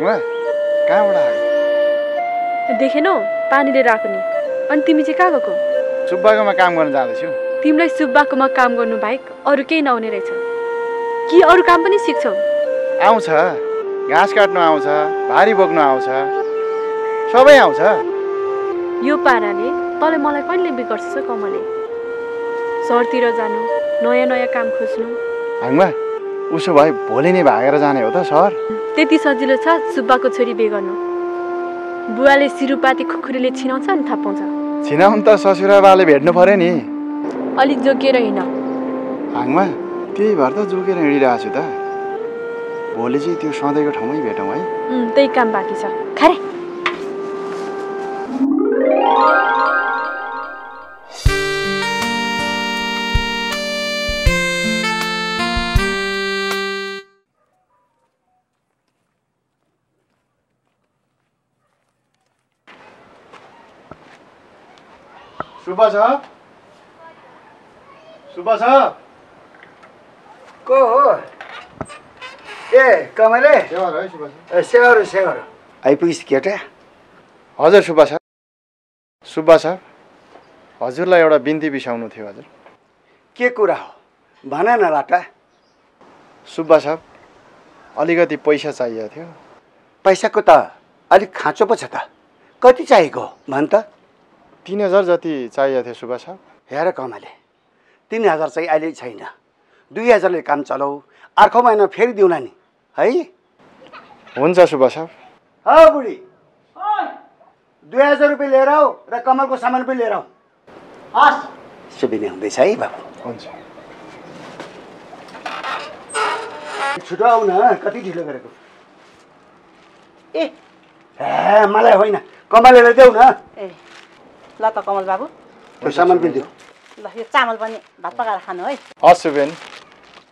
भाङमा कहाँबाट आयो? देखेनौ पानी लिएर आएको नि। अनि तिमी चाहिँ कहाँ गएको? सुब्बाकोमा काम गर्न जाँदैछु। तिमीलाई सुब्बाकोमा काम गर्नु बाहेक अरू केही नआउने रहेछ कि अरू काम पनि सिक्छौ? आउँछ, घाँस काट्नु आउँछ, भारी बोक्नु आउँछ, सबै आउँछ। यो पाराले तँले मलाई कहिले बिगार्छस् कमले? सहरतिर जानु, नयाँ नयाँ काम खोज्नु। भाङमा उसो भए भोलि नै भागेर जाने हो त सहर? त्यति सजिलो छ सुब्बाको छोरी बिहे गर्नु? बुवाले सिरुपाती खुकुरीले छिनाउँछ अनि थाहा पाउँछ। छिनाउनु त ससुराबाले भेट्नु पर्यो नि। अलिक जोगिएर हिँड। भाङमा त्यही भएर त जोगिएर हिँडिरहेको छु त। भोलि चाहिँ त्यो सधैँको ठाउँमै भेटौँ है। त्यही काम बाँकी छ। खारे सुब्बा साहब, सुब्बा साहब को हो? ए कमले सेवा है सुब्बा साहब। सेवा सेवा आइपुगिस् केटा? हजुर सुब्बा साहब। सुब्बा साहब हजुरलाई एउटा बिन्ती बिसाउनु थियो हजुर। के कुरा हो भन न लाटा। सुब्बा साहब अलिकति पैसा चाहिएको थियो। पैसाको त अलिक खाँचो पो छ त। कति चाहिएको भन त। 3000 जति चाहिएको थियो सुब्बा साहब। हेर कमले 3000 चाहिँ अहिले छैन। 2000ले काम चलाऊ, अर्को महिना फेरि दिउँला नि है। हुन्छ सुब्बा साहब। हौ बुढी 2000 रुपियाँ लिएर आऊ र कमलको सामान पनि लिएर आऊ। हस् सुबिनी हुँदैछ है बाबु। हुन्छ। छिटो आऊ न, कति ढिलो गरेको। ए मलाई होइन कमलले देऊ न। ए ल त कमल बाबु त्यो सामान पनि देऊ। ल यो चामल पनि भात पकाएर खानु है। हस् सुबेन।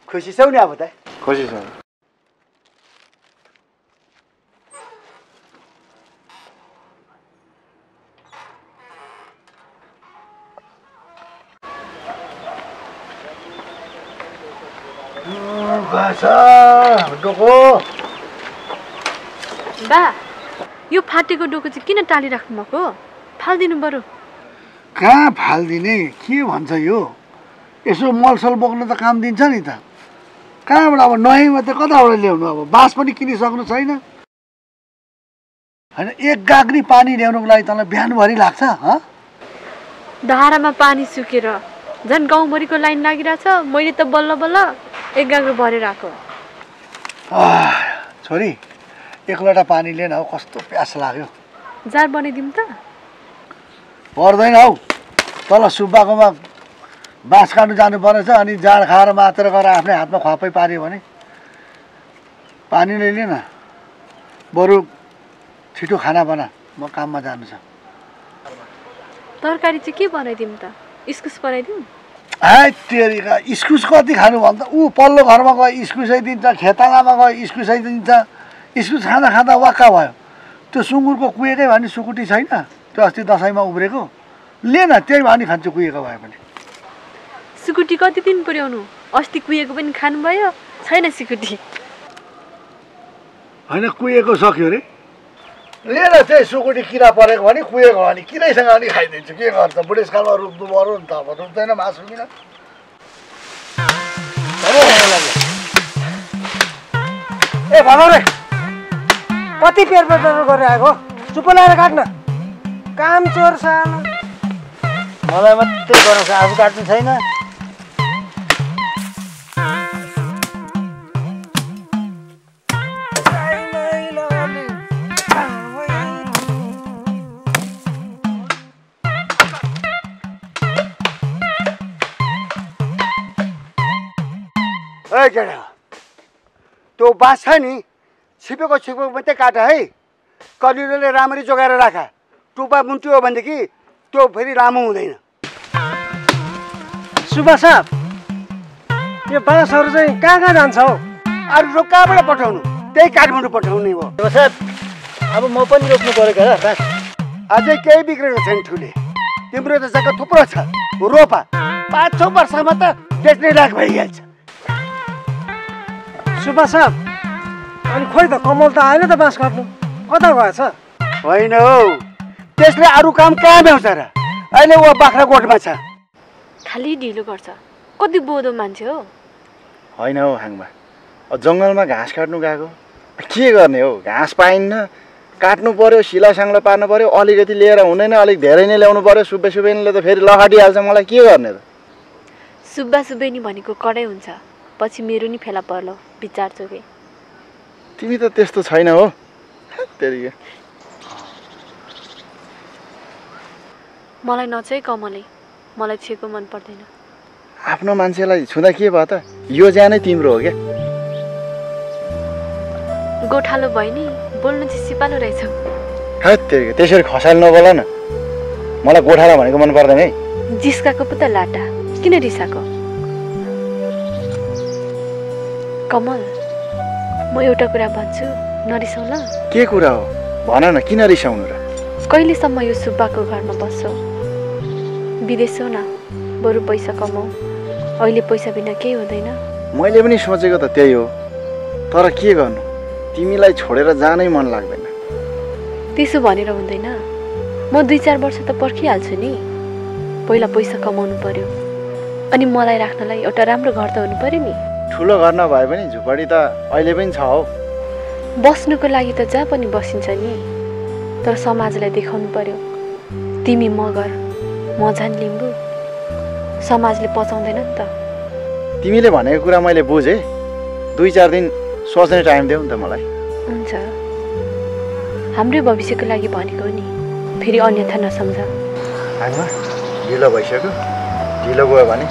खुसी छौ नि अब त? खुसी छु। बा यो फाटेको डोको चाहिँ किन टालिराख्नु भएको? फालिदिनु बरु। कहाँ फालिदिने, के भन्छ यो? यसो मलसल बोक्न त काम दिन्छ नि त। कहाँबाट अब नयाँमा त कताबाट ल्याउनु? अब बाँस पनि किनिसक्नु छैन होइन। एक गाग्री पानी ल्याउनुको लागि तँलाई बिहानभरि लाग्छ? धारामा पानी सुकेर झन् गाउँभरिको लाइन लागिरहेछ। मैले त बल्ल बल्ल एक गाग्रो भरेर आएको। छोरी एक लोटा पानी लिएन हौ, कस्तो प्यास लाग्यो। जार बनाइदिउँ त? पर्दैन हौ, तल सुब्बाकोमा बाँस काट्नु जानु पर्नेछ। अनि जाँड खाएर मात्र गएर आफ्नै हातमा ख्वापै पार्यो भने पानी नै लिएन। बरु छिटो खाना बना, म काममा जानु छ। तरकारी चाहिँ के बनाइदिउँ त? इस्कुस बनाइदिउँ? तेरिका इस्कुस कति खानु भन्दा ऊ पल्लो घरमा गयो इस्कुसै दिन्छ, खेतालामा गयो इस्कुसै दिन्छ। इस्कुस खाँदा खाँदा वाक्का भयो। त्यो सुँगुरको कुहेकै भने सुकुटी छैन, त्यो अस्ति दसैँमा उब्रेको लिएन, त्यही भए नि खान्छु कुहेको भए पनि। सुकुटी कति दिन पुर्याउनु? अस्ति कुहेको पनि खानुभयो, छैन सुकुटी। होइन कुहेको सक्यो अरे, लिएर त्यही सुकुटी किरा परेको भने कुहेको भने किरैसँग अनि खाइदिन्छु। के गर्छ, बुढेसकालमा रुप्नु पर्यो नि त। अब रुप्दैन मासु किन? ए भनौ रे, कति पेर पेर गरेर आएको? चुप लगाएर काट्न। काम चोर सानो। मलाई मात्रै गराउँछ, आफू काट्नु छैन। ए केटा, त्यो बाँस छ नि छिपेको छिपेको मात्रै काट है। कलिलोले राम्ररी जोगाएर राख। टुप्पा मुन्ट्यो भनेदेखि त्यो फेरि लामो हुँदैन। सुब्बा साहब यो बाँसहरू चाहिँ कहाँ कहाँ जान्छ हौ? अरू कहाँबाट पठाउनु? त्यही काठमाडौँ पठाउने हो। साहब अब म पनि रोप्नु पऱ्यो क्या बाँस। अझै केही बिग्रेको छैन ठुले। तिम्रो त जग्गा थुप्रो छ, रोपा। 5-6 वर्षमा त बेच्ने लायक भइहाल्छ। सुब्बा साहब अनि खोइ त कमल त आएन त बाँस काट्नु कता गएछ होइन हौ त्यसले अरू काम कहाँ भ्याउँछ र अहिले ऊ बाख्रा गोठमा छ खालि ढिलो गर्छ कति बोधो मान्छे हो होइन हौ हाङबा जङ्गलमा घाँस काट्नु गएको के गर्ने हो घाँस पाइन्न काट्नु पर्यो सिलासाङ्लो पार्नु पर्यो अलिकति लिएर हुँदैन अलिक धेरै नै ल्याउनु पर्यो सुब्बेनीले त फेरि लखाटिहाल्छ मलाई के गर्ने त सुब्बेनी भनेको कडै हुन्छ पछि मेरो नि फेला पर्लो विचार चोके तिमी त त्यस्तो छैन हो तेरिके मलाई नचाहि कमलै मलाई छेको मन पर्दैन आफ्नो मान्छेलाई छुँदा के भयो त यो ज्यानै तिम्रो हो क्या गोठालो भयो नि बोल्नु चाहिँ सिपालु रहेछौ है तेरिके त्यसरी खसाल नबोला न मलाई गोठाला भनेको मन पर्दैन है जिस्काको पो त लाटा किन रिसाको कमल म एउटा कुरा भन्छु नरिसाउ ल के कुरा हो भन न किन रिसाउनु र कहिलेसम्म यो सुब्बाको घरमा बस्छौ विदेश हो न बरु पैसा कमाऊ अहिले पैसा बिना केही हुँदैन मैले पनि सोचेको त त्यही हो तर के गर्नु तिमीलाई छोडेर जानै मन लाग्दैन त्यसो भनेर हुँदैन म 2-4 वर्ष त पर्खिहाल्छु नि पहिला पैसा कमाउनु पर्यो अनि मलाई राख्नलाई एउटा राम्रो घर त हुनु पर्यो नि ठुलो घर नभए पनि झुपडी त अहिले पनि छ हौ बस्नुको लागि त जहाँ पनि बसिन्छ नि तर समाजलाई देखाउनु पर्यो तिमी मगर म झन् लिम्बू समाजले पचाउँदैन नि त तिमीले भनेको कुरा मैले बुझेँ 2-4 दिन सोच्ने टाइम देऊ नि त मलाई हुन्छ हाम्रै भविष्यको लागि भनेको नि फेरि अन्यथा नसम्झ हाङमा ढिलो भइसक्यो ढिलो गयो भने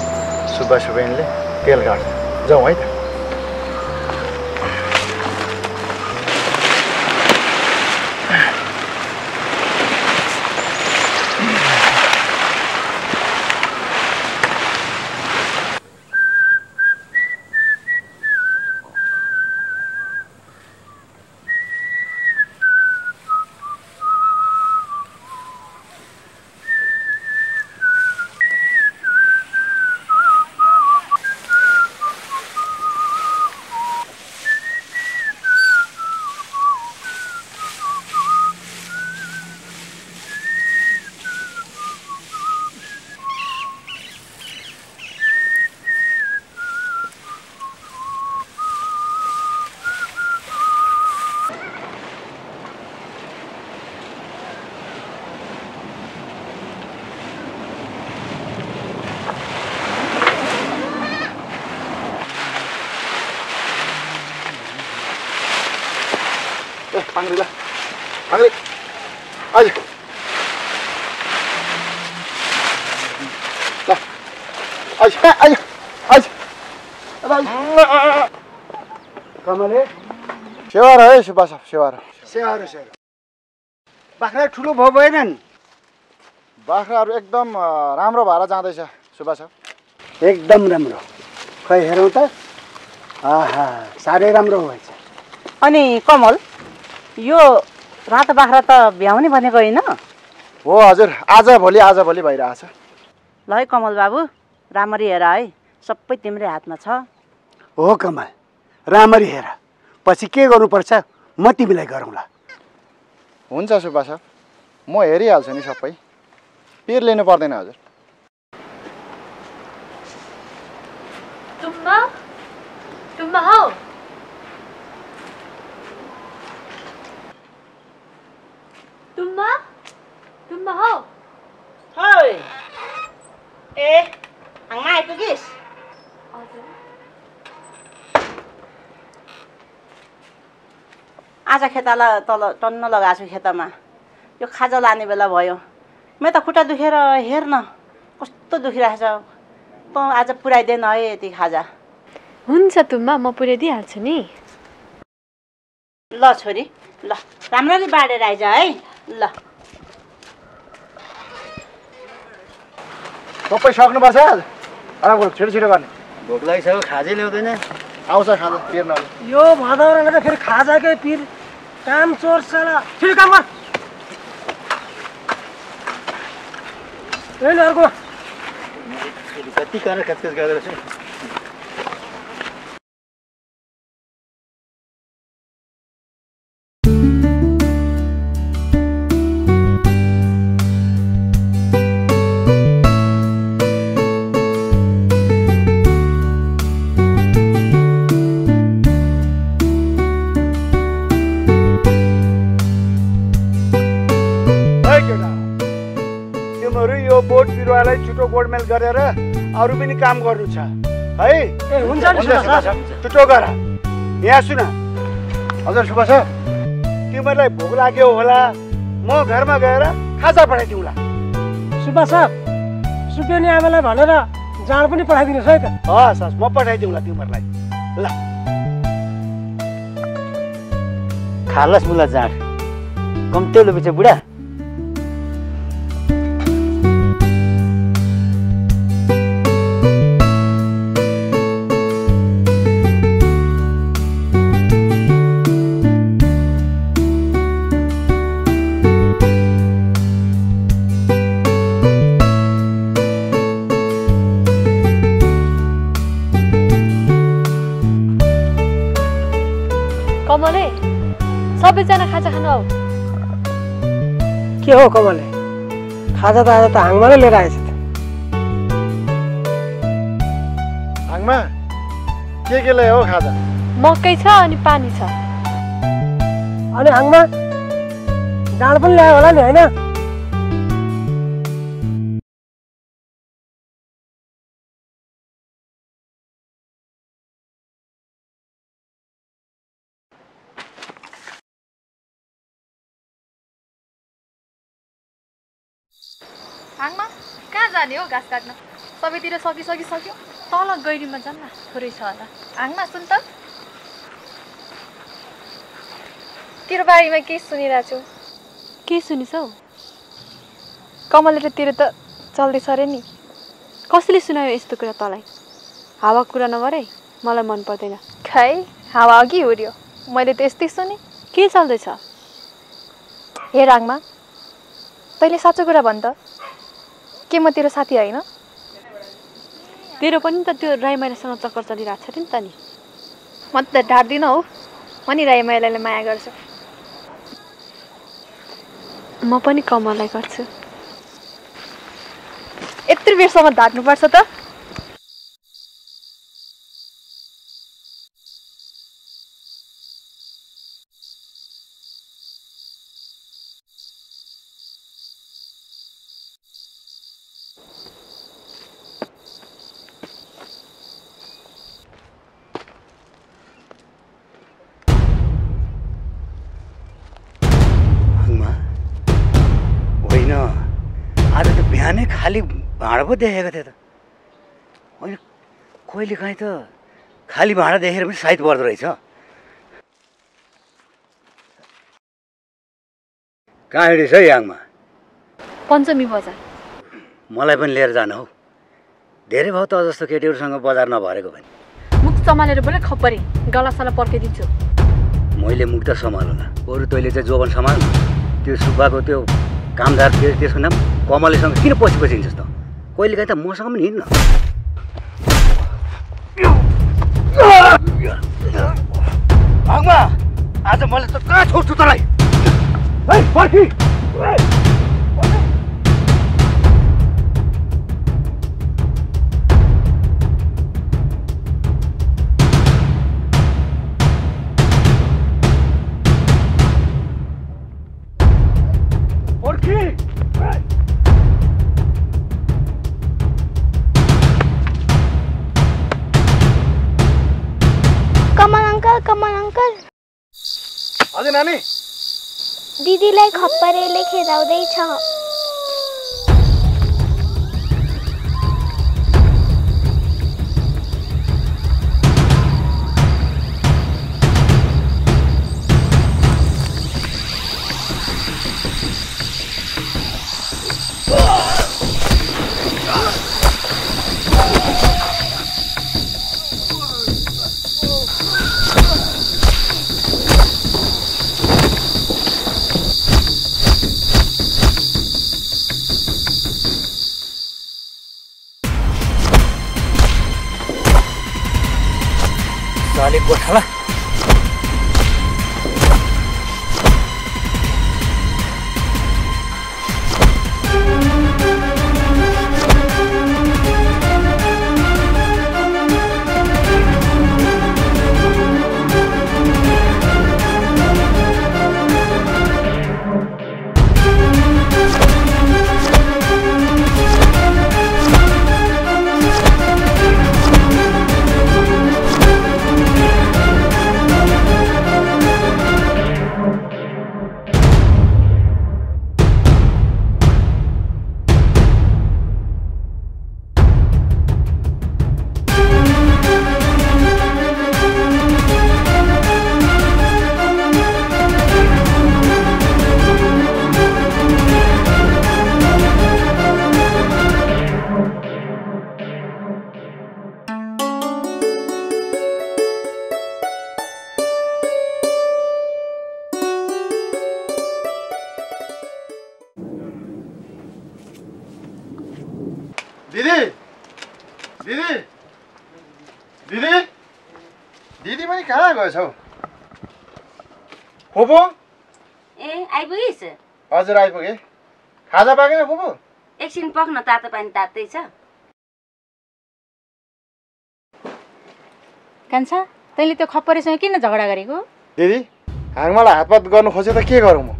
सुब्बेनीले तेल काट्छ जाउँ है त पाङ्ग्री ल पाङ्ग्री आज ल आज आज आज कमले सेवा र है सुब्बा साहब सेवा र सेवाहरू सेवा बाख्रा ठुलो भयो भएनन् बाख्राहरू एकदम राम्रो भएर जाँदैछ सुब्बा साहब एकदम राम्रो खै हेरौँ त आहा साह्रै राम्रो भएछ अनि कमल यो रातो बाख्रा त भ्याउने भनेको होइन हो हजुर आज भोलि भइरहेछ ल है कमल बाबु राम्ररी हेर है सबै तिम्रै हातमा छ हो कमल राम्ररी हेर पछि के गर्नुपर्छ म तिमीलाई गरौँला हुन्छ सुब्बा साहब म हेरिहाल्छु नि सबै पिर लिनु पर्दैन हजुर तुम्बा हौ तुम्बा हौ है ए हाङमा आइपुगिस् आज खेताला तल टन्न लगाएको छु खेतमा यो खाजा लाने बेला भयो मेरो त खुट्टा दुखेर हेर्न कस्तो दुखिरहेछ त आज पुऱ्याइदिएन है यति खाजा हुन्छ तुम्बा म पुर्याइदिइहाल्छु नि ल छोरी ल राम्ररी बाँडेर आइज है ल सबै सक्नुपर्छ आराम गर्नु छिटो गर्ने भोक लागिसक्यो खाजै ल्याउँदैन आउँछ खाजा पिर नले यो भदौराले त फेरि खाजाकै पिर काम चोर्छ छिटो काम गर अर्को कति गरेर कचकच गर्दो रहेछ सबैको गोडमेल गरेर अरू पनि काम गर्नु छ है। ए हुन्छ नि सुब्बा सर। टुटो गर। यहाँ सुन हजुर सुब्बा सर, तिमीहरूलाई भोक लाग्यो होला, म घरमा गएर खाजा पठाइदिउँला। सुब्बा सर, सुब्बेनी आमालाई भनेर जाँड पनि पठाइदिनुहोस् है त। हस् हस्, म पठाइदिउँला तिमीहरूलाई। ल खालस मुला जाँड कम्तेलो बिच बुढा। कमले सबैजना खाजा खानु आऊ। के हो कमले, खाजा त आज त हाङमाले लिएर आएछ त। हाङमा के ल्यायो हो खाजा? मकै छ अनि पानी छ। अनि हाङमा जाँड पनि ल्यायो होला नि होइन? हाङमा कहाँ जाने हो घाँस काट्न? सबैतिर सकिसक्यो। तल गैरीमा जान्न, थोरै छ होला। हाङमा सुन त, तेरो बारेमा के सुनिरहेको छु? के सुनिसौ? कमलले त तेरो त चल्दैछ अरे नि। कसले सुनायो यस्तो कुरा तँलाई? हावा कुरा नगरे, मलाई मन पर्दैन। खै हावा अघि उड्यो, मैले त यस्तै सुने। के चल्दैछ? हे राङमा, तैँले साँचो कुरा भन् त, के म तेरो साथी होइन? तेरो पनि त त्यो राई माइलासँग चक्कर चलिरहेको छ नि त नि। म त ढाट्दिनँ हौ, म नि राई माइलालाई माया गर्छु। म पनि कमललाई गर्छु। यत्रो बेरसम्म ढाट्नुपर्छ त? आज त बिहानै खाली भाँडा पो देखेको थिएँ त। होइन कहिले काहीँ त खाली भाँडा देखेर पनि साइत पर्दो रहेछ। कहाँ हिँडेछ है याङमा? पञ्चमी बजार। मलाई पनि लिएर जानु हौ। धेरै भयो त जस्तो केटीहरूसँग बजार नभरेको भने। मुख सम्हालेर बोले खप्परी, गलासाला पर्काइदिन्छु। मैले मुख त सम्हालुला, बरु तैँले चाहिँ जोबन सम्हाल। त्यो सुब्बाको त्यो कामदार त्यसको नाम कमलेसँग किन पछि हिँड्छस् त? कहिले काहीँ त मसँग पनि हिँड्न। हाङमा, आज मैले त कहाँ छोड्छु तँलाई? है पर्खी। कमल अंकल। हजुर नानी। दिदीलाई खप्परेले खेदाउँदैछ। दिदी दिदी दिदी दिदी पनि कहाँ गएछ हौ? फुपू ए आइपुगिस्? हजुर आइपुगे। खाजा पाकेन फुपू? एकछिन पक्न, तातो पानी तात्दै छ। कान्छा, तैँले त्यो खप्परेसँग किन झगडा गरेको? दिदी हाङमालाई हातपात गर्नु खोजे त के गरौँ म?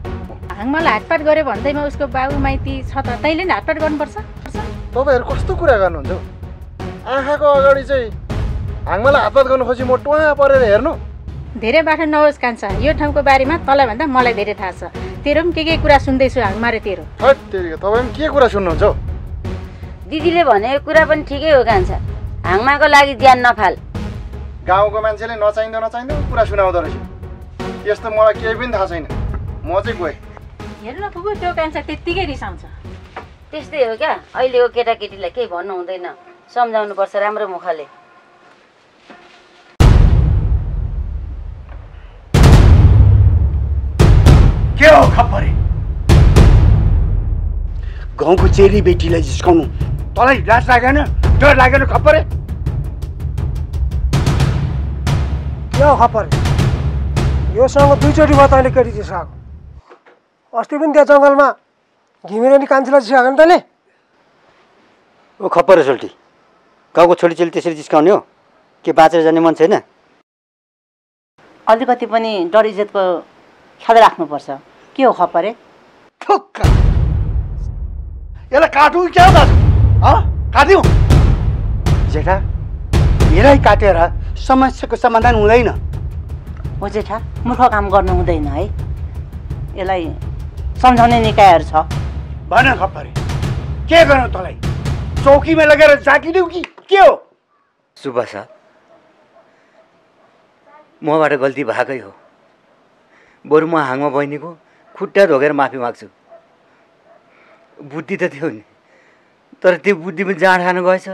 हाङमालाई हातपात गर्यो भन्दैमा उसको बाबु माइती छ त, तैँले नि हातपात गर्नुपर्छ। तपाईँहरू कस्तो कुरा गर्नुहुन्छ हौ? आँखाको अगाडि चाहिँ हाङमालाई हातपात गर्नु खोजी म टुवा परेर हेर्नु? धेरै बाटो नहोस् कान्छा, यो ठाउँको बारेमा तँलाई भन्दा मलाई धेरै थाहा छ। तेरो पनि के कुरा सुन्दैछु हाङमा र तेरो। हट तेरिको, तपाईँ पनि के कुरा सुन्नुहुन्छ हौ? दिदीले भनेको कुरा पनि ठिकै हो कान्छा, हाङमाको लागि ज्यान नफाल। गाउँको मान्छेले नचाहिँदो कुरा सुनाउँदो रहेछ। यस्तो मलाई केही पनि थाहा छैन, म चाहिँ गएँ। हेर्न फुपू, त्यो कान्छा त्यत्तिकै रिसाउँछ। त्यस्तै हो क्या, अहिलेको केटाकेटीलाई केही भन्नु हुँदैन, सम्झाउनु पर्छ राम्रो मुखले। के हो खप्परे? गाउँको चेली बेटीलाई जिस्काउनु तँलाई लाज लागेन, डर लागेन खप्परे? के हो खप्परे? योसँग दुईचोटि भयो तैँले केटी जिस्काएको। अस्ति पनि त्यहाँ जङ्गलमा घिमिरे नि कान्छीलाई जिस्काएको नि तैँले? ओ खप्परे सोल्टी, गाउँको छोरीचेली त्यसरी जिस्काउने हो? के बाँचेर जाने मन छैन? अलिकति पनि डर इज्जतको ख्याल राख्नुपर्छ। के हो खप्परे? ठुक्क यसलाई काटौँ कि क्या हो दाजु? काट्यौँ जेठा, यसलाई काटेर समस्याको समाधान हुँदैन। हो जेठा, मूर्ख काम गर्नु हुँदैन है, यसलाई सम्झाउने निकायहरू छ। भन खप्परे, के गरौँ तँलाई? चौकीमा लगेर जाकिदिउँ कि के हो? सुब्बा साहब, मबाट गल्ती भएकै हो। बरु म हाङमा बहिनीको खुट्टा धोकेर माफी माग्छु। बुद्धि त थियो नि, तर त्यो बुद्धि पनि जाँड खानु गएछ।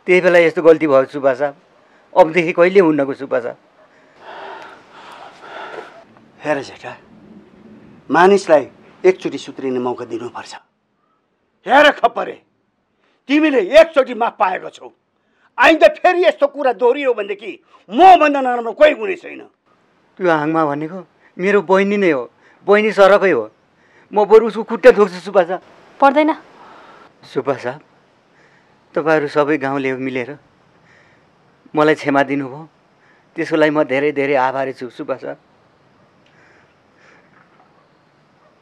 त्यही बेला यस्तो गल्ती भयो सुब्बा साहब। अबदेखि कहिले हुन्नको सुब्बा साहब। हेर जेठा, मानिसलाई एकचोटि सुध्रिने मौका दिनुपर्छ। हेर खप्परे, तिमीले एकचोटि माफ पाएको छौ, आइन्दा फेरि यस्तो कुरा दोहोरियो भनेदेखि मभन्दा नराम्रो कोही हुने छैन। त्यो हाङमा भनेको मेरो बहिनी नै हो, बहिनी सरकै हो। म बरु उसको खुट्टा धोक्छु सुब्बा साहब। पर्दैन सुब्बा साहब, तपाईँहरू सबै गाउँले मिलेर मलाई क्षमा दिनुभयो, त्यसको लागि म धेरै धेरै आभारी छु सुब्बा साहब।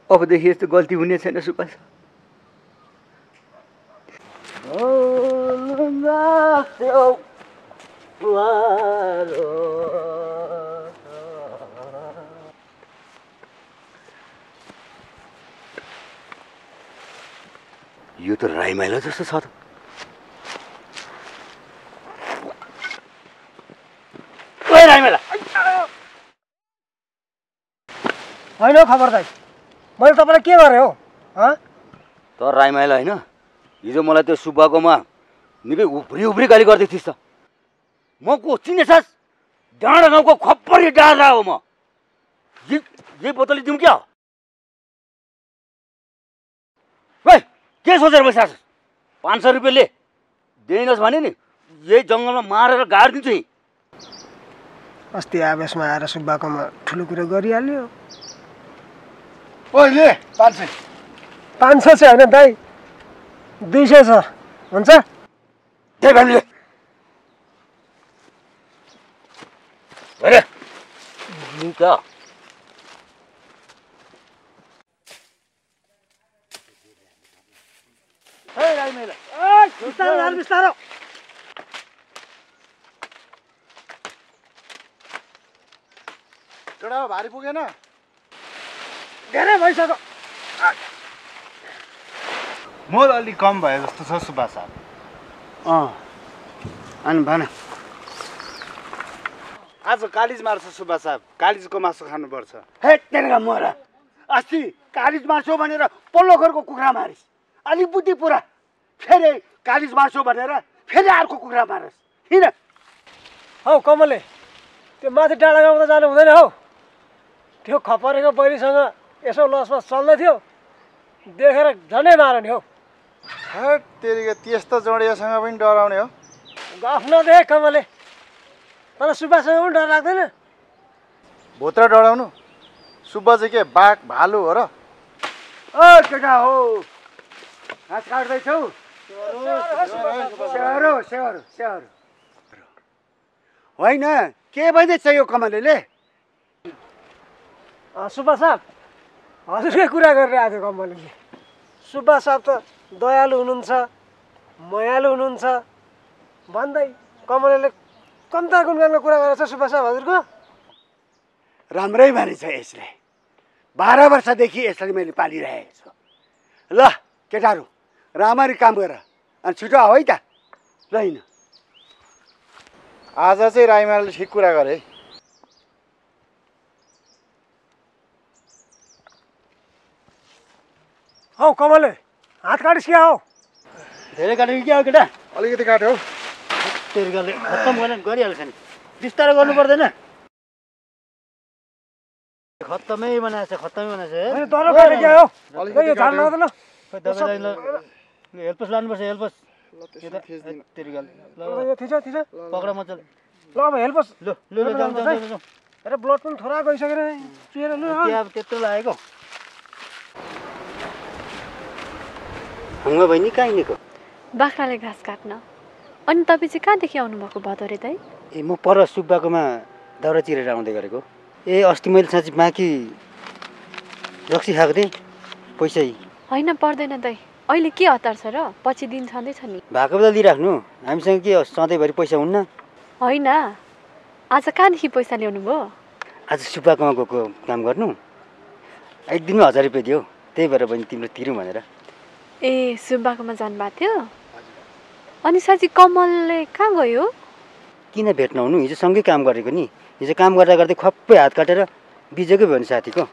अबदेखि यस्तो गल्ती हुने छैन सुब्बा साहब। यो त राईमाइलो जस्तो छ त। राईमाइला होइन खबरदार, मैले तपाईँलाई के गरेँ हो? तर राईमाइला होइन, हिजो मलाई त्यो सुब्बाकोमा निकै उफ्री गाली गर्दै थिइस् त। म को चिनेछस्? डाँडा गाउँको खप्परी डाँडा हो म। यही बोतल दिउँ क्या? के सोचेर बसिरहेको छस्? 500 रुपियाँ ले दिइनस् भने नि यही जङ्गलमा मारेर गाडिदिन्छु नि। अस्ति आवेशमा आएर सुब्बाकोमा ठुलो कुरा गरिहाल्यो। ओइ ले 500। 500 चाहिँ होइन दाइ, 200 छ। हुन्छ त्यही भन्नु अरे निका बिस्तारो। टोडा भारी पुगेन? धेरै भइसक्यो। मोल अलिक कम भयो जस्तो छ सुब्बा साहब। अनि भन। आज कालिज मार्छ सुब्बा साहब, कालिजको मासु खानुपर्छ। हे तेरेका मोरा, अस्ति कालिज मार्छौ भनेर पल्लो घरको कुखुरा मारिस्, अलिक बुद्धि पुरा। फेरि कालिज मार्छौ भनेर फेरि अर्को कुखुरा मारस्, किन? हौ कमलले, त्यो माथि डाँडा गाउँमा त जानु हुँदैन हौ। त्यो खपरेको बहिनीसँग यसो लसपस चल्दै थियो, देखेर झन्डै मार नि हौ। हट तेरिका त्यस्तो जोडियासँग पनि डराउने हो गफ नदे कमले तर सुब्बासँग पनि डर लाग्दैन भुत्र डराउनु सुब्बा चाहिँ के बाघ भालु हो र ओ केटा हो घाँस काट्दैछौ होइन के भइदिएछ यो कमलेले सुब्बा साहब हजुरकै कुरा गरिरहेको थियो कमलेले सुब्बा साहब त दयालु हुनुहुन्छ मायालु हुनुहुन्छ भन्दै कमलेले कम्ता गुणगानको कुरा गरेछ सुब्बा साहब हजुरको राम्रै भनेछ यसले 12 वर्षदेखि यसरी मैले पालिरहेको छु ल केटाहरू राम्ररी काम गर अनि छिटो आऊ है त ल हिँड आज चाहिँ राईमाले ठिक कुरा गरे हौ कमले हात काटिस क्या हौ धेरै काटेको क्या हो केटा अलिकति काट्यो हौ तेरिकाले खत्तम गरिहाल्छ नि बिस्तारै गर्नु पर्दैन खत्तमै बनाएछ अनि तर काटे क्या हौ अलिकति यो झाड काट्यो नगर्दैन हेल्पस लानुपर्छ हेल्पस तेरिकाले यो थिच पक्र मजाले ल अब हेल्पस ल ल ल अरे ब्लड पनि थोरा गइसकेर चुहेर लु अब त्यत्रो लागेको हङ्गा बहिनी कहाँ हिँडेको बाख्राले घाँस काट्न अनि तपाईँ चाहिँ कहाँदेखि आउनुभएको भयो रे दाइ ए म पर सुब्बाकोमा दाउरा चिरेर आउँदै गरेको ए अस्ति मैले साँच्ची बाँकी रक्सी खाएको थिएँ पैसै होइन पर्दैन दाइ अहिले के हतार छ र पछि दिन छँदैछ नि भएको बेला लिइराख्नु हामीसँग के सधैँभरि पैसा हुन्न होइन आज कहाँदेखि पैसा ल्याउनु भयो आज सुब्बाकोमा गएको काम गर्नु एक दिनमा 1000 रुपियाँ दियो त्यही भएर बहिनी तिम्रो तिरौँ भनेर ए सुब्बाकोमा जानुभएको थियो अनि साँच्ची कमलले कहाँ गयो किन भेट्न हुनु हिजो सँगै काम गरेको नि हिजो काम गर्दा गर्दै खप्पै हात काटेर बिजेकै भयो नि साथीको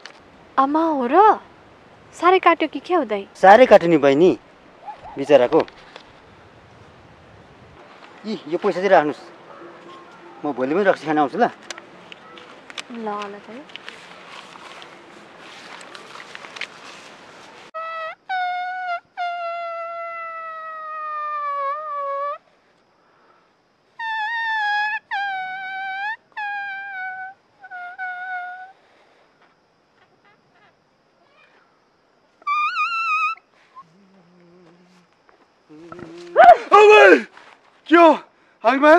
आमा हो र साह्रै काट्यो कि के हुँदै साह्रै काट्यो नि बहिनी बिचराको यो पैसा चाहिँ राख्नुहोस् म भोलि पनि रक्सी खान आउँछु ल ल ल दाइ के हो हाङमा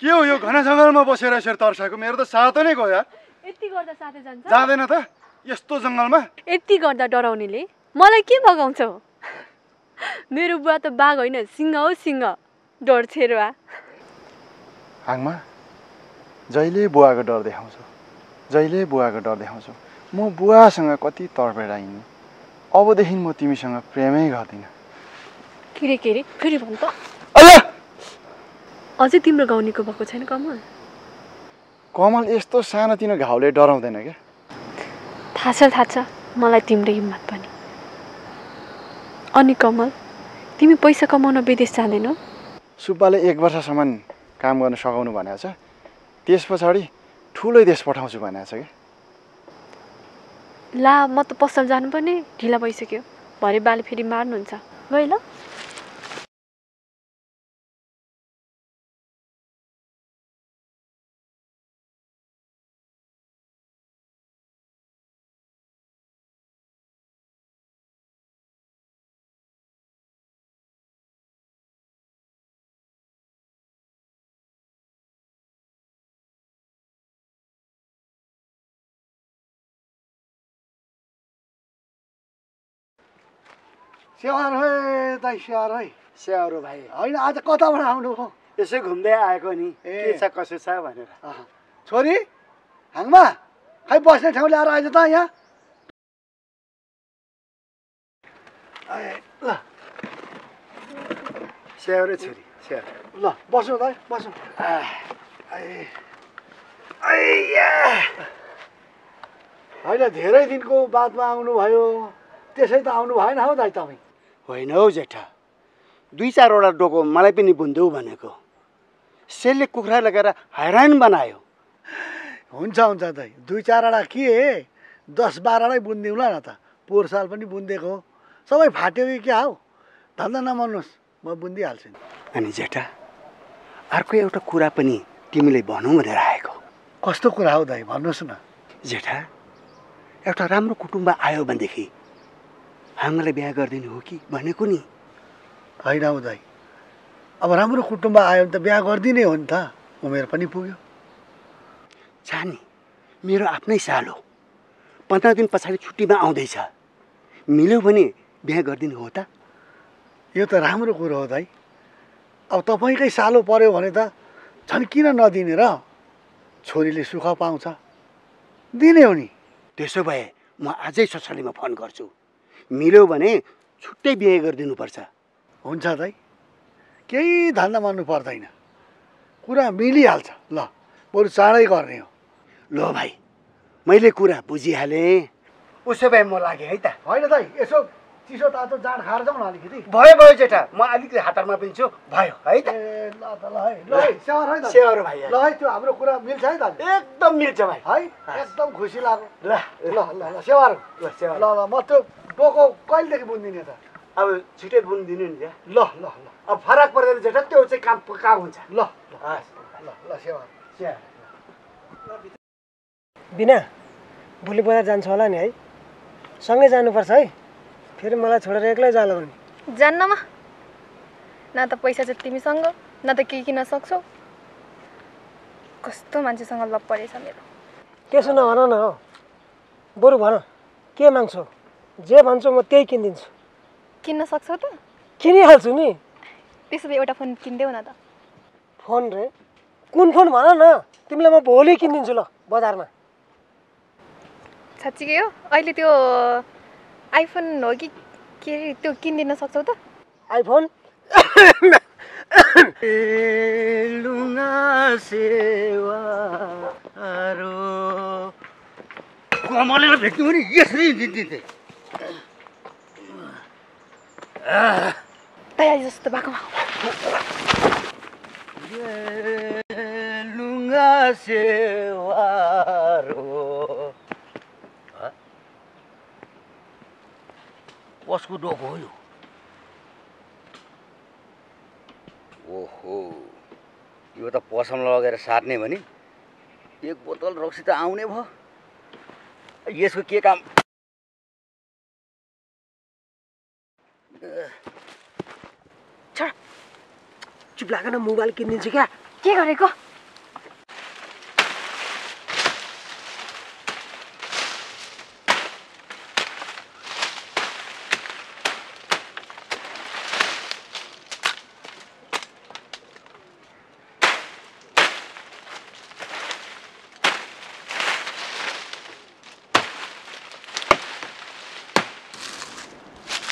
के हो यो घना जङ्गलमा बसेर यसरी तर्साएको मेरो त सातो नै गयो यार यति गर्दा साथै जान्छ जाँदैन त यस्तो जङ्गलमा यति गर्दा डराउनेले मलाई के भगाउँछौ मेरो बुवा त बाघ होइन सिंह हो सिंह डर छेरुवा हाङमा जहिले बुवाको डर देखाउँछौ जहिले बुवाको डर देखाउँछौ म बुवासँग कति तडपेर हिँड्नु अबदेखि म तिमीसँग प्रेमै गर्दिनँ के रे फेरि भन् त अझै तिम्रो गाउनेको भएको छैन कमल कमल यस्तो सानोतिनो घाउले डराउँदैन क्या थाहा छ मलाई तिम्रो हिम्मत पनि अनि कमल तिमी पैसा कमाउन विदेश जाँदैनौ सुब्बाले 1 वर्षसम्म काम गर्न सघाउनु भनेको छ त्यस पछाडि ठुलै देश पठाउँछु भनेको छ क्या ला म त पसल जानुपर्ने ढिला भइसक्यो भरे बाले फेरि मार्नुहुन्छ गए ल स्याहार है दाइ स्याहार है स्याहारो भाइ होइन आज कताबाट आउनु हो यसै घुम्दै आएको नि के छ कसो छ भनेर छोरी हाङमा खै बस्ने ठाउँ ल्याएर आइज त यहाँ ल स्याहारो छोरी स्याहारो ल बस्नु दाइ बस्नु होइन धेरै दिनको बादमा आउनुभयो त्यसै त आउनु भएन हौ दाइ तपाईँ होइन हौ जेठा 2-4 वटा डोको मलाई पनि बुन्देऊ भनेको सेलले कुखुरा लगेर हैरान बनायो हुन्छ दाइ 2-4 वटा के 10-12 नै बुनिदिउँला न त पोहोर साल पनि बुनिदिएको हो सबै फाट्यो कि क्या हौ धन्दा नमान्नुहोस्, म बुझिहाल्छु नि। अनि जेठा अर्को एउटा कुरा पनि तिमीले भनौँ भनेर आएको। कस्तो कुरा हो दाइ, भन्नुहोस् न। जेठा एउटा राम्रो कुटुम्ब आयो भनेदेखि हामीलाई बिहा गरिदिनु हो कि भनेको नि। होइन हौ दाइ, अब राम्रो कुटुम्ब आयो भने त बिहा गरिदिने हो नि त, उमेर पनि पुग्यो। छानी मेरो आफ्नै साल हो, 15 दिन पछाडि छुट्टीमा आउँदैछ, मिल्यो भने बिहा गरिदिनु हो त। यो त राम्रो कुरो हो दाइ। अब तपाईँकै सालो पर्यो भने त झन् किन नदिने र? छोरीले सुख पाउँछ, दिने हो नि। त्यसो भए म आजै ससुरालीमा फोन गर्छु, मिल्यो भने छुट्टै बिहे गरिदिनुपर्छ। हुन्छ दाइ, केही धन्दा मान्नु पर्दैन, कुरा मिलिहाल्छ। ल बरु चाँडै गर्ने हो। ल भाइ मैले कुरा बुझिहालेँ, उसो भए म लागेँ है त। होइन दाइ, यसो चिसो तातो जाँड खाएर जाउँ न अलिकति। भयो जेठा, म अलिकति हतारमा पनि छु, भयो है त। ए ल त, ल है, ल है, स्याहार है त। स्याहार भाइ। ल है, त्यो हाम्रो कुरा मिल्छ है त? एकदम मिल्छ भाइ। है, एकदम खुसी लाग्यो। ल ल ल ल स्याहार। ल स्याहार। ल ल, म त्यो डोको कहिलेदेखि बुनिदिने त? अब छिटै बुनिदिनु नि। ल ल ल, अब फरक पर्दैन जेठा, त्यो चाहिँ काम पक्का हुन्छ। ल ल ल ल स्याहार स्याहार। बिना भोलि बजार जान्छ होला नि है? सँगै जानुपर्छ है, फेरि मलाई छोडेर एक्लै जाला भने। जान्नमा न त पैसा छ तिमीसँग, न त केही किन्न सक्छौ। कस्तो मान्छेसँग लप परेछ मेरो। त्यसो नभन न हो, बरु भन के माग्छौ? जे भन्छौ म त्यही किनिदिन्छु। किन्न सक्छौ त? किनिहाल्छु नि। त्यसो भए एउटा फोन किनिदेऊ न त। फोन रे? कुन फोन भन न, तिमीलाई म भोलि किनिदिन्छु ल बजारमा। साँच्चीकै हो? अहिले त्यो आइफोन हो कि के अरे त्यो किनिदिन सक्छौ त? आइफोन? कमलेर भेट्नु पनि यसरी दिन्थे। तयारी जस्तो भएको लुङ्गा सेवारो कसको डोको हो यो? ओहो, यो त पसलमा लगेर साट्ने भने एक बोतल रक्सी त आउने भयो। यसको के काम? चुप लागेन, मोबाइल किनिदिन्छु क्या। के गरेको?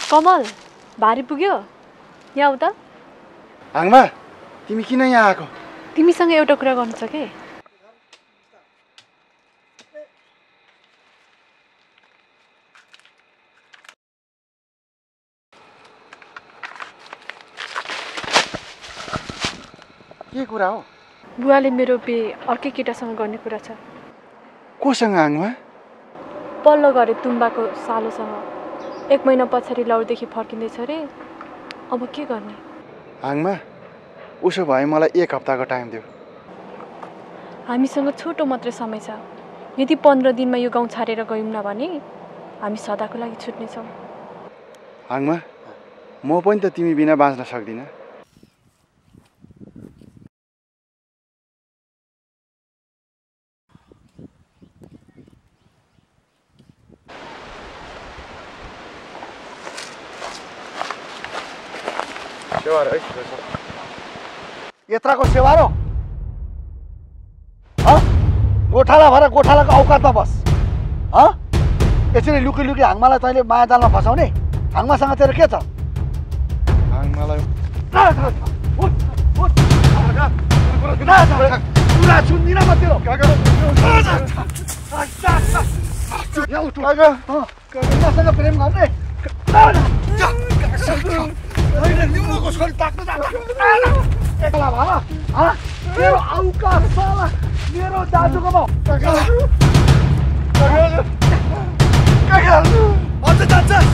कमल, भारी पुग्यो, यहाँ उता। हाङमा, तिमी किन यहाँ आएको? तिमीसँग एउटा कुरा गर्नु छ के? के कुरा हो? बुवाले मेरो बिहे अर्कै केटासँग गर्ने कुरा छ। कोसँग हाङमा? पल्लो घरे तुम्बाको सालोसँग। 1 महिना पछाडि लौरदेखि फर्किँदैछ रे, अब के गर्ने? हाङमा, उसो भए मलाई 1 हप्ताको टाइम देऊ। हामीसँग छोटो मात्रै समय छ। यदि 15 दिनमा यो गाउँ छाडेर गयौँ न भने हामी सदाको लागि छुट्नेछौँ। हाङमा, म पनि त तिमी बिना बाँच्न सक्दिनँ। यत्राको सेवारो गोठाला भएर गोठालाको औकातमा बस। यसरी लुकी लुकी हाङमालाई तैँले माया जालमा फसाउने? हाङमासँग तेरो के छ? हाङमालाई कुरा सुन्दिनँ म तेरो। उनीसँग प्रेम गर्ने एक्ला भएर मेरो औकात साला मेरो दाजुकोमा अझ जान्छस्?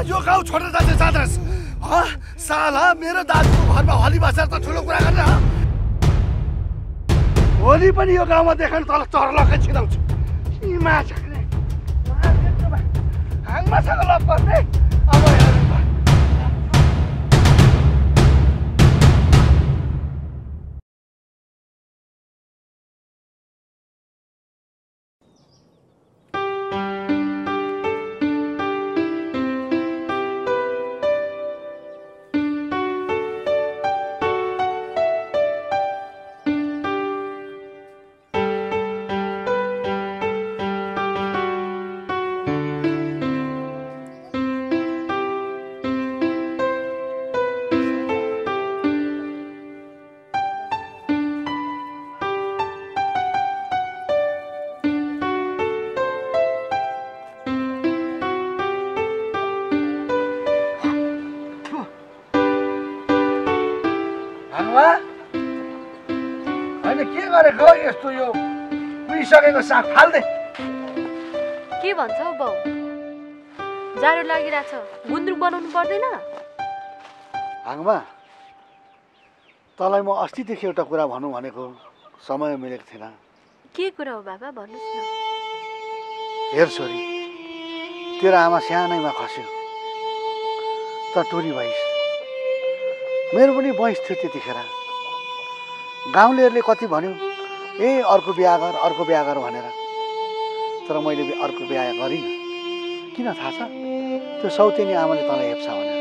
यो गाउँ छोडेर जान्छस्? साला मेरो दाजुको घरमा हली बसेर त ठुलो कुरा गर्ने हो। भोलि पनि यो गाउँमा देखाउनु तल चर्लकै छिराउँछु। माछाले हाँगमाछाको लप गर्ने अब हेर्नु। यस्तो यो पुगिसकेको साग फाल्दे के भन्छ हौ बाउ? जाडो लागिरहेछ, गुन्द्रुक बनाउनु पर्दैन? हाङमा तँलाई म अस्तिदेखि एउटा कुरा भनौँ भनेको समय मिलेको थिएन। के कुरा हो बाबा, भन्नुहोस् न। हेर छोरी, तेरो आमा सानैमा खस्यो, त टोरी भइस्। मेरो पनि वयस थियो त्यतिखेर। गाउँलेहरूले कति भन्यो, ए अर्को बिहा गर भनेर, तर मैले अर्को बिहा गरिनँ। किन थाहा छ? त्यो सौतेनी आमाले तँलाई हेप्छ भनेर।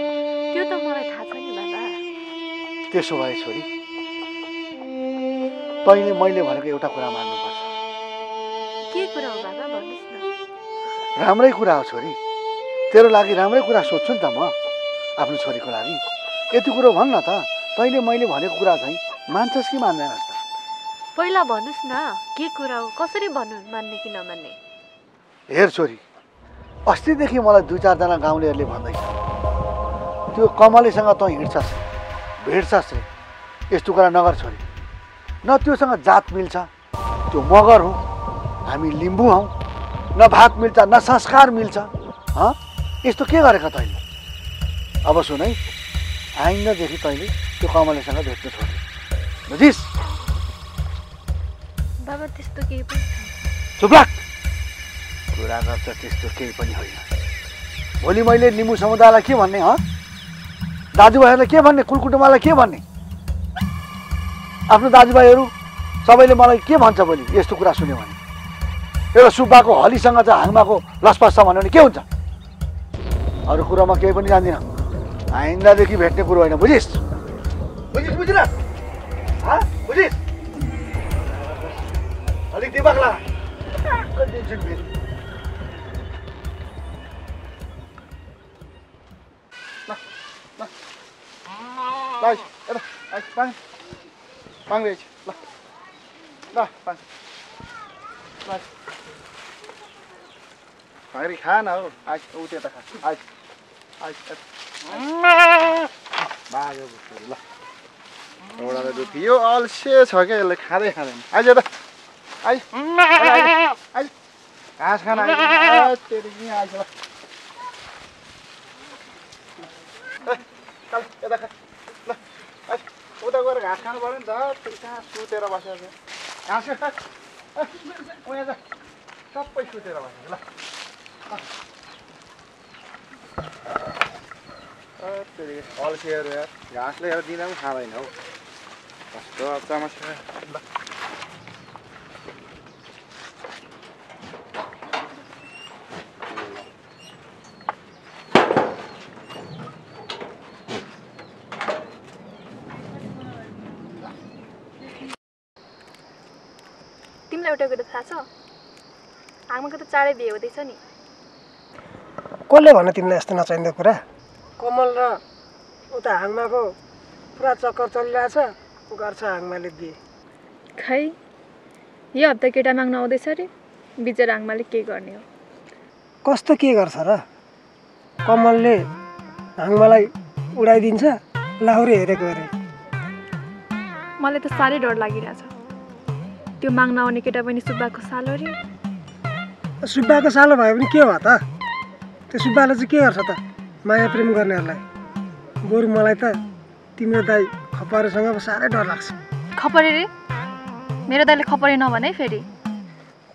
त्यो त मलाई थाहा छ नि बाबा। त्यसो भए छोरी, तैँले मैले भनेको एउटा कुरा मान्नुपर्छ। के कुरा हो बाबा, भन्नुहोस् न। राम्रै कुरा हो छोरी, तेरो लागि राम्रै कुरा सोध्छु नि त म आफ्नो छोरीको लागि। यति कुरो भन् न त, तैँले मैले भनेको कुरा चाहिँ मान्छस् कि मान्दैनस् त? पहिला भन्नुहोस् न, के कुरा हो, कसरी भन्नु, मान्ने कि नमान्ने? हेर छोरी, अस्तिदेखि मलाई 2-4 जना गाउँलेहरूले भन्दैछ, त्यो कमलेसँग तँ हिँड्छस् भेट्छस् रे। यस्तो कुरा नगर छोरी, न त्योसँग जात मिल्छ, त्यो मगर हुँ, हामी लिम्बू हौँ, न भात मिल्छ न संस्कार मिल्छ। यस्तो के गरेका तैँले? अब सुन है, आइन्दादेखि तैँले त्यो कमलेसँग भेट्नु छोड्यो, बुझिस्? बाबा त्यस्तो केही पनि छैन। चुप लाग, कुरा गर्छ त्यस्तो केही पनि होइन। भोलि मैले लिम्बू समुदायलाई के भन्ने? दाजुभाइहरूलाई के भन्ने? कुलकुटुम्बलाई के भन्ने? आफ्नो दाजुभाइहरू सबैले मलाई के भन्छ भोलि यस्तो कुरा सुन्यो भने? एउटा सुब्बाको हलीसँग चाहिँ हाङमाको लसपस छ भन्यो भने के हुन्छ? अरू कुरोमा केही पनि जान्दिनँ, आइन्दादेखि भेट्ने कुरो होइन, बुझिस्? बुझिन? बुझिस्? अलिक दिमाग ला। खा न हौ, ऊ त्यता खा। ल एउटाले दुखी, यो अल्छे छ क्या, यसले खाँदै खाँदैन। आइज त, आइज आइज घाँस खान आइज। आइज ल, यता खा ल। आइज उता गएर घाँस खानु पऱ्यो नि त, फेरि कहाँ सुतेर बसेको छ। घाँस खा, उहाँ जा, सबै सुतेर बसेको ल। अल्छेहरू यार, घाँस ल्याएर दिँदा पनि खाँदैन हौ, कस्तो समस्या। ल तिमीलाई एउटा कुरा थाहा छ? हाङमाको त चाँडै बिहे हुँदैछ नि। कसले भन्यो तिमीलाई यस्तो नचाहिँदो कुरा? कमल र उता हाङमाको पुरा चक्कर चलिरहेछ, गर्छ हाङमाले बिहे। खै यो हप्ता केटा माग्न आउँदैछ अरे, बिचरा हाङमाले के गर्ने हो? कस्तो के गर्छ र? कमलले हाङमालाई उडाइदिन्छ, लाहुरे हेरेको अरे। मलाई त साह्रै डर लागिरहेछ। त्यो माग्न आउने केटा पनि सुब्बाको सालो अरे। सुब्बाको सालो भयो भने के हो त? त्यो सुब्बाले चाहिँ के गर्छ त माया प्रेम गर्नेहरूलाई? बरु मलाई त तिम्रो दाइ खपरेसँग साह्रै डर लाग्छ। खपरे रे? मेरो दाइले खपरे नभने फेरि।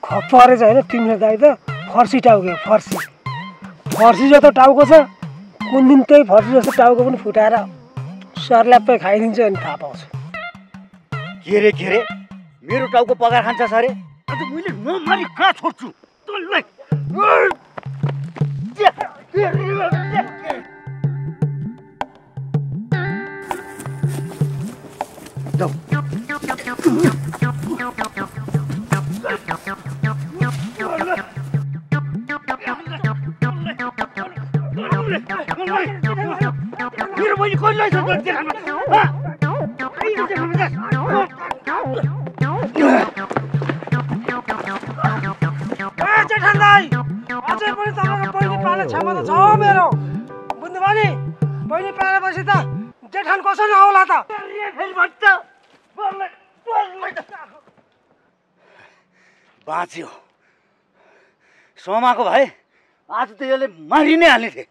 खपरे चाहिँ होइन, तिम्रो दाइ त फर्सी टाउको फर्सी। फर्सी जस्तो टाउको छ, कुन दिन त्यही फर्सी जस्तो टाउको पनि फुटाएर सर्ल्याप्पै खाइदिन्छ अनि थाहा पाउँछ। के रे मेरो टाउको पगार खान्छ सरे? अन्त मैले नमारी कहाँ छोड्छु तँलाई? मेरो बहिनी कसलाई छ जेठान दाइ, अझै पनि तपाईँको बहिनी पाल्ने क्षमता छ मेरो। बुझ्नुभयो नि? बहिनी पालेपछि त जेठान कसो नहोला त? बाँच्यो सोमाको भाइ, आज त यसले मारि नै हाल्ने थिए।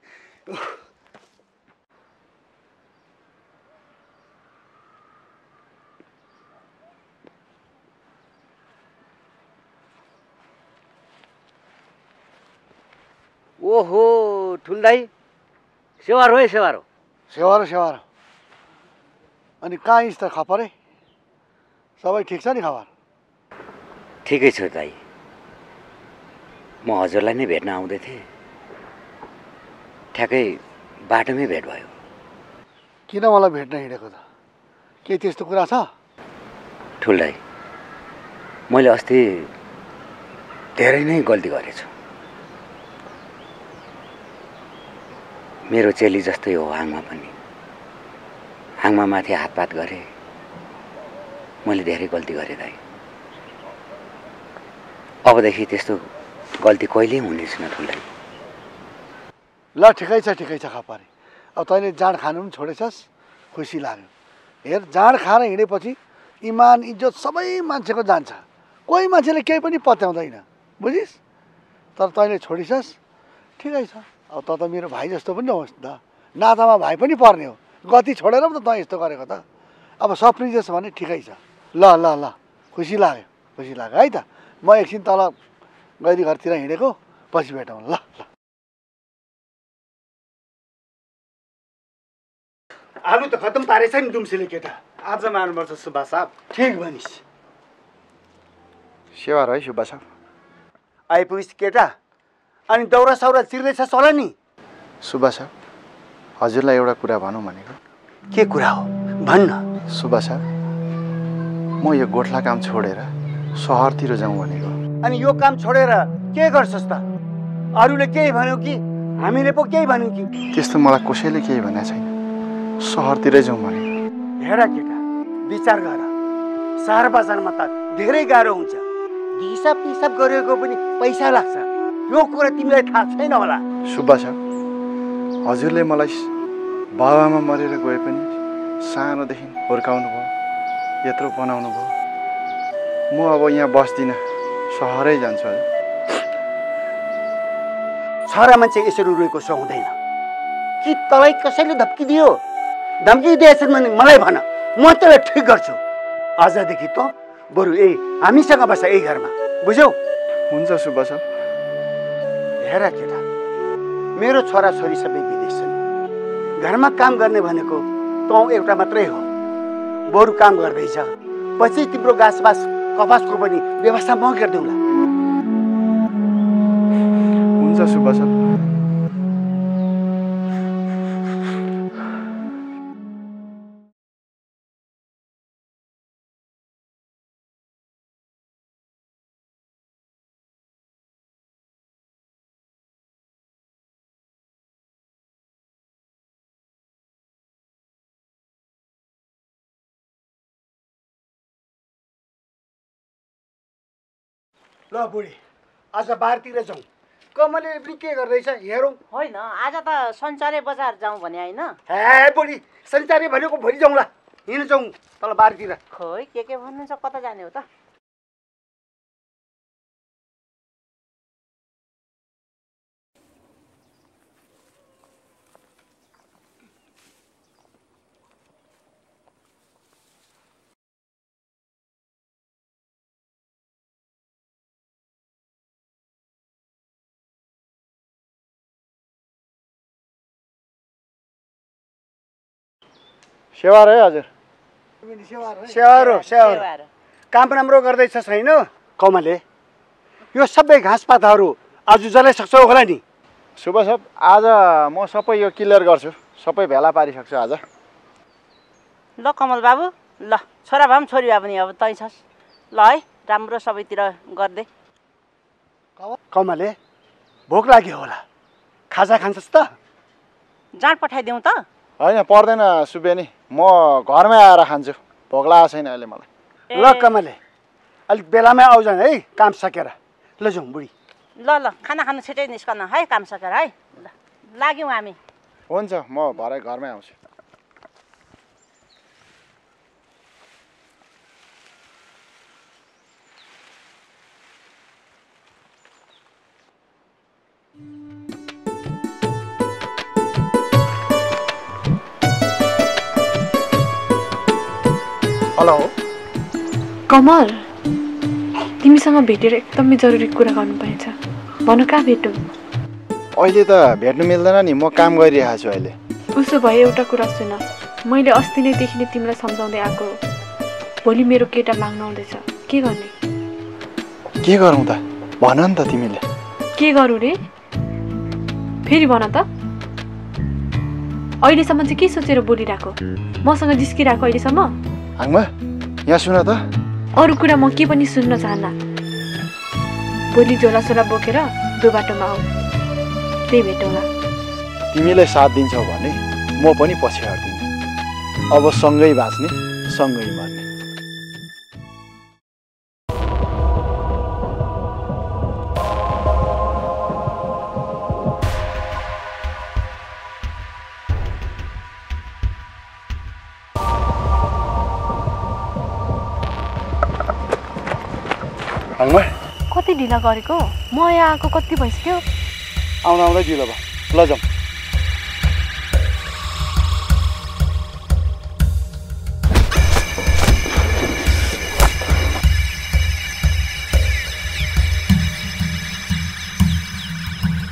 ओहो ठुल्दाई, सेवारो है सेवारो। सेवारो अनि कहाँ इस त खपरे? सबै ठिक छ नि खबर? ठिकै छु दाइ। म हजुरलाई नै भेट्न आउँदै थिएँ, ठ्याक्कै बाटोमै भेट भयो। किन मलाई भेट्न हिँडेको त? के त्यस्तो कुरा छ? ठुल्दाई, मैले अस्ति धेरै नै गल्ती गरेछु। मेरो चेली जस्तै हो हाङमा पनि। हाङमा माथि हातपात गरेँ, मैले धेरै गल्ती गरेँ दाइ। अबदेखि त्यस्तो गल्ती कहिल्यै हुने छैन ठुल्दाई। ल ठिकै छ खपरे। अब तैँले जाँड खानु पनि छोडेछस्, खुसी लाग्यो। हेर, जाँड खाएर हिँडेपछि इमान इज्जत सबै मान्छेको जान्छ। कोही मान्छेले केही पनि पत्याउँदैन, बुझिस्? तर तैँले छोडिछस्, ठिकै छ। अब त मेरो भाइ जस्तो पनि नहोस् त, नातामा भाइ पनि पर्ने हो। गति छोडेर पो त तँ यस्तो गरेको त। अब सप्रिजेस् भने ठिकै छ। ल खुसी लाग्यो है त। म एकछिन तल गैरी घरतिर हिँडेको, पछि भेटौँ। ल आलु त खतम पारेछ नि दुम्सीले केटा। आज मार्नुपर्छ सुब्बा साहब। ठिक भनिस्। सेवारो है सुब्बा साहब। आइपुगिस् केटा, अनि दौरा सौरा चिर्दैछस् होला नि? सुब्बा साहब, हजुरलाई एउटा कुरा भनौँ भनेको। के कुरा हो भन्न। सुब्बा साहब, म यो गोठला काम छोडेर सहरतिर जाउँ भनेको। अनि यो काम छोडेर के गर्छस् त? अरूले केही भन्यो कि हामीले पो केही भन्यौँ कि? त्यस्तो मलाई कसैले केही भनेको छैन, सहरतिरै जाउँ भने। हेर केटा, विचार गर। सहर बजारमा त धेरै गाह्रो हुन्छ। हिसाब पिसाब गरेको पनि पैसा लाग्छ। यो कुरा तिमीलाई थाहा छैन होला। सुब्बा साहब, हजुरले मलाई बाबामा मरेर गए पनि सानोदेखि हुर्काउनु भयो, यत्रो बनाउनु भयो। म अब यहाँ बस्दिनँ, सहरै जान्छु। छोरा मान्छे यसरी रोएको सुहाउँदैन कि? तँलाई कसैले धम्की दियो? धम्की दिएछन् भने मलाई भन, म तँलाई ठिक गर्छु। आजदेखि त बरु हामीसँग बस यही घरमा, बुझ्यौ? हुन्छ सुब्बा साहब। हेर केटा, मेरो छोरा छोरी सबै विदेश छन्। घरमा काम गर्ने भनेको तँ एउटा मात्रै हो। बरु काम गर्दैछ, पछि तिम्रो घाँसबास कपासको पनि व्यवस्था म गरिदिउँला। हुन्छ सुब्बा साहब। ल बुढी, आज बारतिर जाउँ। कमलले पनि के गर्दैछ हेरौँ। होइन, आज त सञ्चारे बजार जाउँ भने होइन? हे बुढी, सञ्चारे भनेको भोलि जाउँला। हिँड जाउँ तल बारतिर। खोइ के भन्नुहुन्छ, कता जाने हो त? सेवा है हजुर। स्याहार काम राम्रो गर्दैछ छैन कमलले? यो सबै घाँसपातहरू आज जलाइसक्छौ होला नि? सुब्बा साहब आज म सबै यो क्लियर गर्छु, सबै भेला पारिसक्छु आज। ल कमल बाबु, ल छोरा भए पनि छोरी भए पनि अब तै छस्। ल है राम्रो सबैतिर गर्दै। कमलले भोक लाग्यो होला, खाजा खान्छस् त? जाँड पठाइदिउँ त? होइन पर्दैन सुबेनी, म घरमै आएर खान्छु, भोक लागेको छैन अहिले मलाई। ल कमलले अलिक बेलामै आउजन है काम सकेर। ल जाउँ बुढी। ल खाना खानु छिटै निस्कन है काम सकेर है। ल लाग्यौँ हामी। हुन्छ म भरे घरमै आउँछु। हेलो कमल, तिमीसँग भेटेर एकदमै जरुरी कुरा गर्नु पाइन्छ। भन कहाँ भेटौँ? अहिले त भेट्नु मिल्दैन नि, म काम गरिरहेको छु अहिले। उसो भए एउटा कुरा सुन, मैले अस्ति नैदेखि नै तिमीलाई सम्झाउँदै आएको हो। भोलि मेरो केटा माग्न आउँदैछ, के गर्ने? के गरौँ त भन नि त तिमीले। के गरौँ रे? फेरि भन त। अहिलेसम्म चाहिँ के सोचेर बोलिरहेको? मसँग जिस्किरहेको अहिलेसम्म? हाङमा यहाँ सुन त। अरू कुरा म के पनि सुन्न चाहन्न। भोलि झोलासोला बोकेर दो बाटोमा आऊ, त्यही भेटौँला। तिमीले साथ दिन्छौ भने म पनि पछि हट्दिनँ। अब सँगै बाँच्ने, सँगै मर्ने। कति ढिला गरेको? म यहाँ आएको कति भइसक्यो? आउँदा आउँदै ढिलो भयो। ल जाउँ।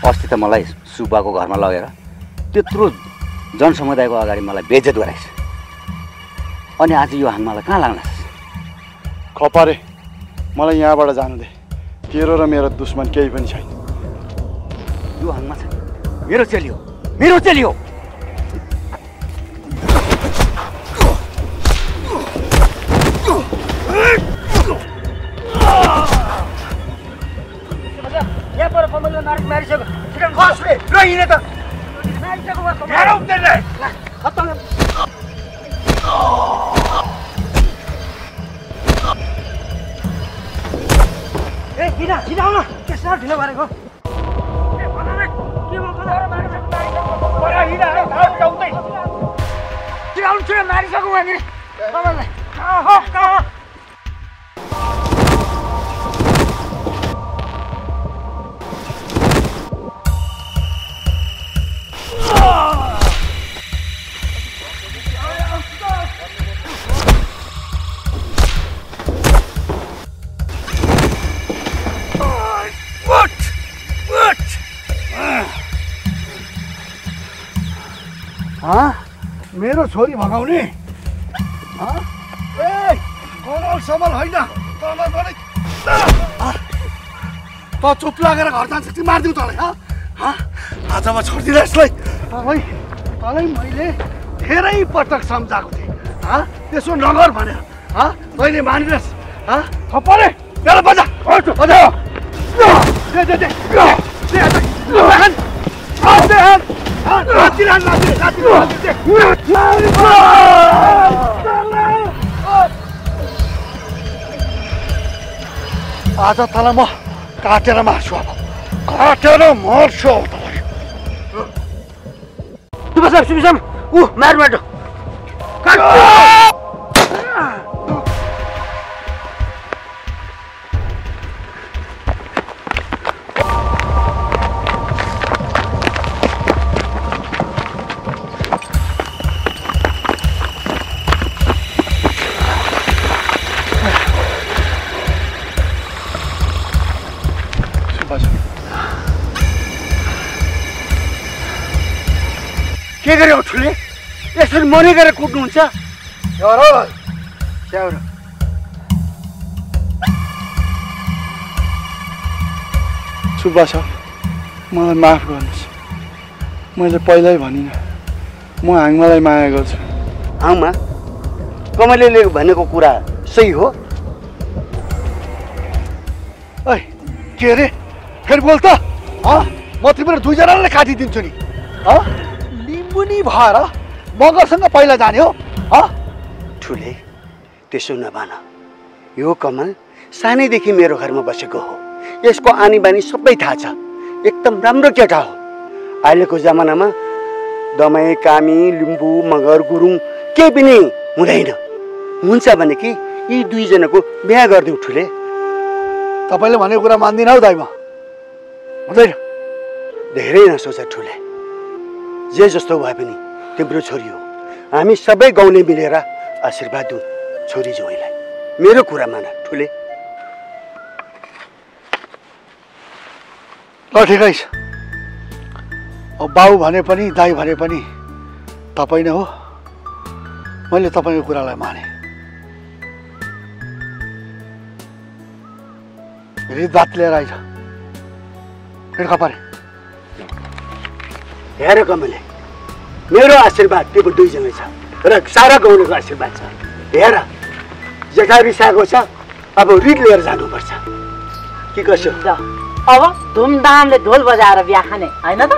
अस्ति त मलाई सुब्बाको घरमा लगेर त्यत्रो जनसमुदायको अगाडि मलाई बेइज्जत गराइस्, अनि आज यो हाङमालाई कहाँ लाग्नुहोस्? खपारे, मलाई यहाँबाट जानु दे। तेरो र मेरो दुश्मन केही पनि छैन। यो हाङमा छ मेरो चेली हो, मेरो चेली हो। यहाँ पर कमलले मारिसक्यो। खस्ने ल हिँडे त। मारिसक्यो भयो कमल। हेरौ त्यसलाई। खत्तम। ए हिँड हिँड आउन। के साह्रो ढिलो गरेको? ए भन न के भयो? मारिसक्यो। बडा हिँड आउ जाउँदै। चिराउनु छिटो मारिसक्यो वहाँनिर कमललाई। कहाँ? मेरो छोरी भगाउने? ए कमल सबल होइन, त चुप लागेर घर जान्छ कि मारिदिउँ तँलाई? आज म छोड्दिनँ यसलाई। तँलाई मैले धेरै पटक सम्झाएको थिएँ, त्यसो नगर भनेर। तैँले मानिरहेस्? थपरे बेला बजा बजा। आज तँलाई म काटेर मार्छु, अब काटेर मर्छु तँलाई। सुबिसम ऊ मार बाटो के गर्यो ठुले? यसरी मने गरेर कुट्नुहुन्छ? सुब्बा सर, मलाई माफ गर्नुहोस्। मैले पहिल्यै भनिनँ, म हाँगमालाई माया गर्छु। हाँगमा कमलेले भनेको कुरा सही हो? के अरे फेरि बोल त। म तिम्रो दुईजनालाई काटिदिन्छु नि। लिम्बुनी भएर मगरसँग पहिला जाने हो? ठुले त्यसो नभन। यो कमल सानैदेखि मेरो घरमा बसेको हो। यसको आनी बानी सबै थाहा छ। एकदम राम्रो केटा हो। अहिलेको जमानामा दमाई कामी लिम्बू मगर गुरुङ केही पनि हुँदैन। हुन्छ भने कि यी दुईजनाको बिहा गरिदेऊ ठुले। तपाईँले भनेको कुरा मान्दिनँ हौ दाइ, म हुँदैन। धेरै नसोच ठुले। जे जस्तो भए पनि तिम्रो छोरी हो। हामी सबै गाउँले मिलेर आशीर्वाद दिउँ छोरी ज्वाइँलाई। मेरो कुरा मान ठुले। ल ठिकै छ। अब बाउ भने पनि दाई भने पनि तपाईँ नै हो। मैले तपाईँको कुरालाई माने। रितभात लिएर आइज। खपारे हेर कमले, मेरो आशीर्वाद तिम्रो दुईजना छ र सारा गाउँलेको आशीर्वाद छ। हेर जेठा रिसाएको छ, अब रित लिएर जानुपर्छ। के कसो? अब धुमधामले ढोल बजाएर बिहा खाने होइन त?